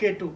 K2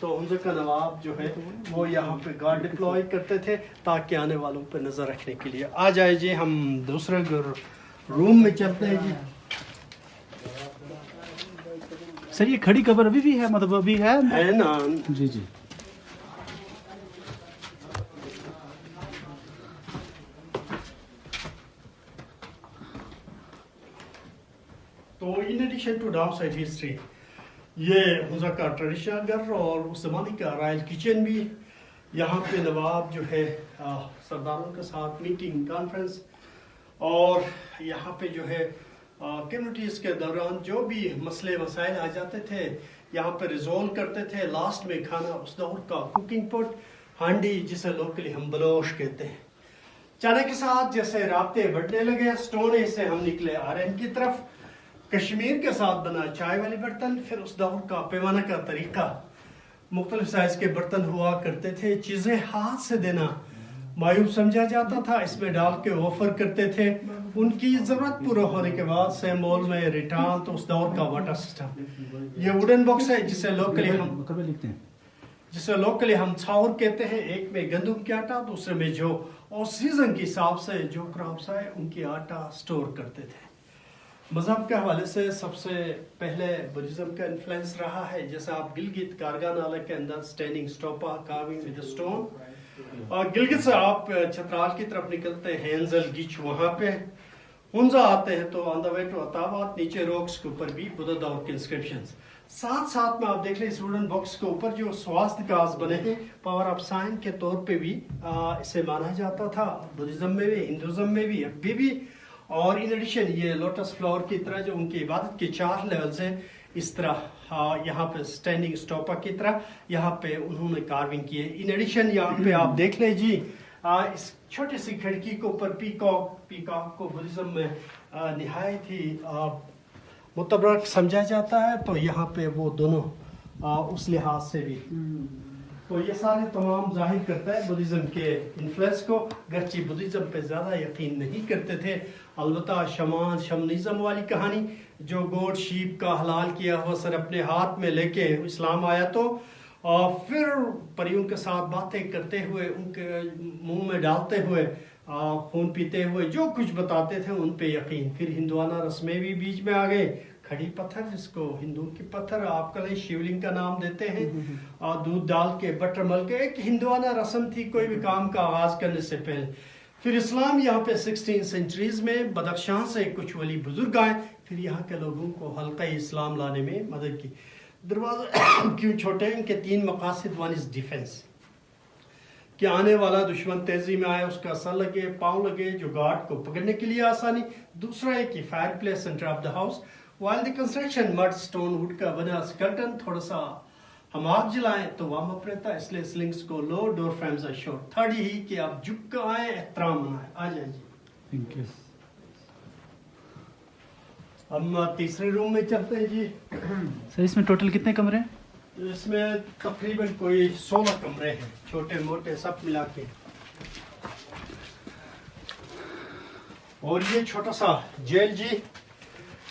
تو حمزہ کا نواب جو ہے وہ یہاں پہ گارڈ ڈپلوائے کرتے تھے تاکہ آنے والوں پہ نظر رکھنے کے لیے. آ جائے جی ہم دوسرے روم میں چلتے ہیں جی. سر یہ کھڑی قبر ابھی بھی ہے, مطلب ابھی ہے نا؟ جی جی. تو in addition to down side history یہ حمزہ کا ٹریڈیشنل گھر اور اس زمانے کا رائل کچن بھی. یہاں پہ نواب جو ہے سرداروں کے ساتھ میٹنگ کانفرنس اور یہاں پہ جو ہے کمیونٹیز کے دوران جو بھی مسئلے مسائل آ جاتے تھے یہاں پہ ریزولو کرتے تھے. لاسٹ میں کھانا اس دور کا کوکنگ پٹ ہانڈی جسے لوکلی ہم بلوش کہتے ہیں. چانے کے ساتھ جیسے رابطے بڑھنے لگے اسٹون سے ہم نکلے آرین کی طرف. کشمیر کے ساتھ بنا چائے والے برتن. پھر اس دور کا پیمانہ کا طریقہ مختلف سائز کے برتن ہوا کرتے تھے. چیزیں ہاتھ سے دینا معیوب سمجھا جاتا تھا, اس میں ڈال کے آفر کرتے تھے. ان کی ضرورت پورا ہونے کے بعد سے مول میں ریٹرن. تو اس دور کا واٹر سسٹم یہ ووڈن باکس ہے جسے لوکلی ہم چھاور کہتے ہیں. ایک میں گندم کے آٹا, دوسرے میں جو اور سیزن کے حساب سے جو کراپس آئے ان کی آٹا سٹور کرتے تھے. مذہب کے حوالے سے سب سے پہلے بدھزم کا انفلوئنس رہا ہے. جیسے آپ گلگت کارگا نالے کے اندر standing stupa carving with stone. اور گلگت سے آپ چترال کی طرف نکلتے ہیں ہینزل گچ وہاں پہ. ہنزا آتے ہیں تو آن دا وے ٹو اتاوات نیچے روکس کے اوپر بھی بدھ دور کے انسکرپشنز. ساتھ میں آپ دیکھ لیں اس ووڈن باکس کے اوپر جو سواستکاز بنے ہیں پاور آف سائن کے طور پہ بھی اسے مانا جاتا تھا. بدھزم میں بھی ہندوزم میں بھی ابھی بھی. اور ان ایڈیشن یہ لوٹس فلاور کی طرح جو ان کی عبادت کے 4 لیولز ہیں اس طرح یہاں پہ اسٹینڈنگ اسٹوپا کی طرح یہاں پہ انہوں نے کارونگ کی ہے. ان ایڈیشن یہاں پہ آپ دیکھ لیں جی اس چھوٹی سی کھڑکی کے اوپر پیکاک کو بدھزم میں نہایت ہی متبرک سمجھا جاتا ہے. تو یہاں پہ وہ دونوں اس لحاظ سے بھی تو یہ سارے تمام ظاہر کرتا ہے بدھزم کے انفلوئنس کو. گرچہ بدھزم پہ زیادہ یقین نہیں کرتے تھے. البتہ شمنزم والی کہانی جو گوڈ شیپ کا حلال کیا ہوا سر اپنے ہاتھ میں لے کے اسلام آیا تو پھر پریوں کے ساتھ باتیں کرتے ہوئے ان کے منہ میں ڈالتے ہوئے خون پیتے ہوئے جو کچھ بتاتے تھے ان پہ یقین. پھر ہندوانہ رسمیں بھی بیچ میں آ گئے. کھڑی پتھر جس کو ہندو کی پتھر آپ کل شیولنگ کا نام دیتے ہیں اور دودھ ڈال کے بٹر مل کے ایک ہندوانہ رسم تھی کوئی بھی کام کا آغاز کرنے سے پہلے. پھر اسلام یہاں پہ 16 سینچریز میں بدخشاں سے کچھ ولی بزرگ آئے. پھر یہاں کے لوگوں کو حلقہ اسلام لانے میں مدد کی. دروازہ کیوں چھوٹے ہیں کہ 3 مقاصد. 1 از ڈیفنس کہ آنے والا دشمن تیزی میں آئے اس کا سر لگے پاؤں لگے جو گارڈ کو پکڑنے کے لیے آسانی. دوسرا ہے کہ fire place centre of the house. while the construction mud stone wood کا بنا سکرٹن تھوڑا سا ہم آگ جلائیں تو وارم اپ رہتا ہے اس لیے سلنگس کو لو ڈور فریمز are short. تھرڈ ہی کہ آپ جھک کر آئیں احترام منائیں. آ جائیں جی. Thank you. ہم تیسرے روم میں چلتے ہیں جی. سر اس میں ٹوٹل کتنے کمرے ہیں؟ اس میں تقریباً کوئی 16 کمرے ہیں چھوٹے موٹے سب ملا کے. اور یہ چھوٹا سا جیل جی.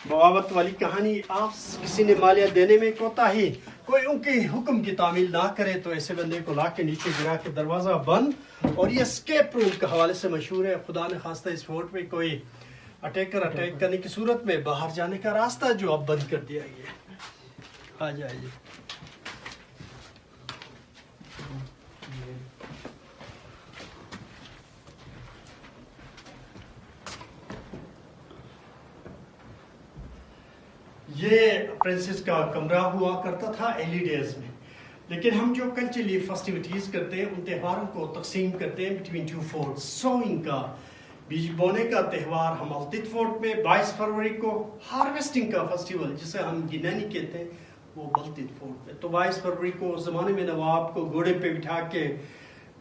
بغاوت والی کہانی. آپ کسی نے مالیہ دینے میں کوتاہی کوئی ان کے حکم کی تعمیل نہ کرے تو ایسے بندے کو لا کے نیچے گرا کے دروازہ بند. اور یہ اسکیپ روٹ کے حوالے سے مشہور ہے. خدا نے خواستہ اس فورٹ میں کوئی اٹیک کرنے کی صورت میں باہر جانے کا راستہ جو اب بند کر دیا گیا. آ جائیے. یہ پرنسس کا کمرہ ہوا کرتا تھا ارلی ڈیز میں. لیکن ہم جو کلچرلی فیسٹیوٹیز کرتے ہیں ان تہواروں کو تقسیم کرتے ہیں بٹوین 2 فورٹس. سوئنگ کا بیج بونے کا تہوار ہم التت فورٹ میں 22 فروری کو. ہارویسٹنگ کا فیسٹیول جسے ہم گنانی کہتے ہیں وہ بلتت فورٹ میں. تو 22 فروری کو اس زمانے میں نواب کو گھوڑے پہ بٹھا کے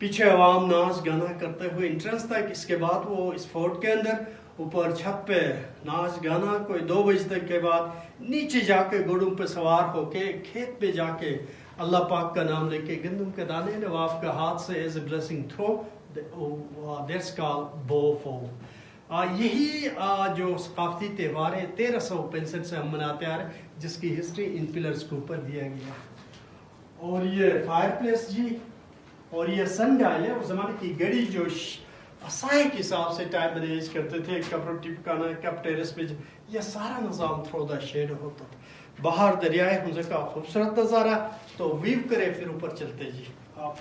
پیچھے عوام ناچ گانا کرتے ہوئے انٹرنس تک. اس کے بعد وہ اس فورٹ کے اندر اوپر چھت پہ ناچ گانا کوئی 2 بجے تک کے بعد نیچے جا کے گھوڑوں پہ سوار ہو کے کھیت پہ جا کے اللہ پاک کا نام لے کے گندم کے دانے نواب کا ہاتھ سے as a blessing through. That's called بو فو. یہی جو ثقافتی تہوار ہے 1365 سے ہم مناتے آ رہے ہیں جس کی ہسٹری ان پلرز کے اوپر دیا گیا ہے. اور یہ فائر پلیس جی، اور یہ سن ڈائل ہے، اس زمانے کی گھڑی جو اسائی کے حساب سے ٹائم مینیج کرتے تھے، کب روٹی پکانا ہے، کب ٹیرس پہ، یہ سارا نظام تھرو دا شیڈ ہوتا تھا. باہر دریائے ہنزے کا خوبصورت نظارہ. تو ویو کرے پھر اوپر چلتے جی آپ.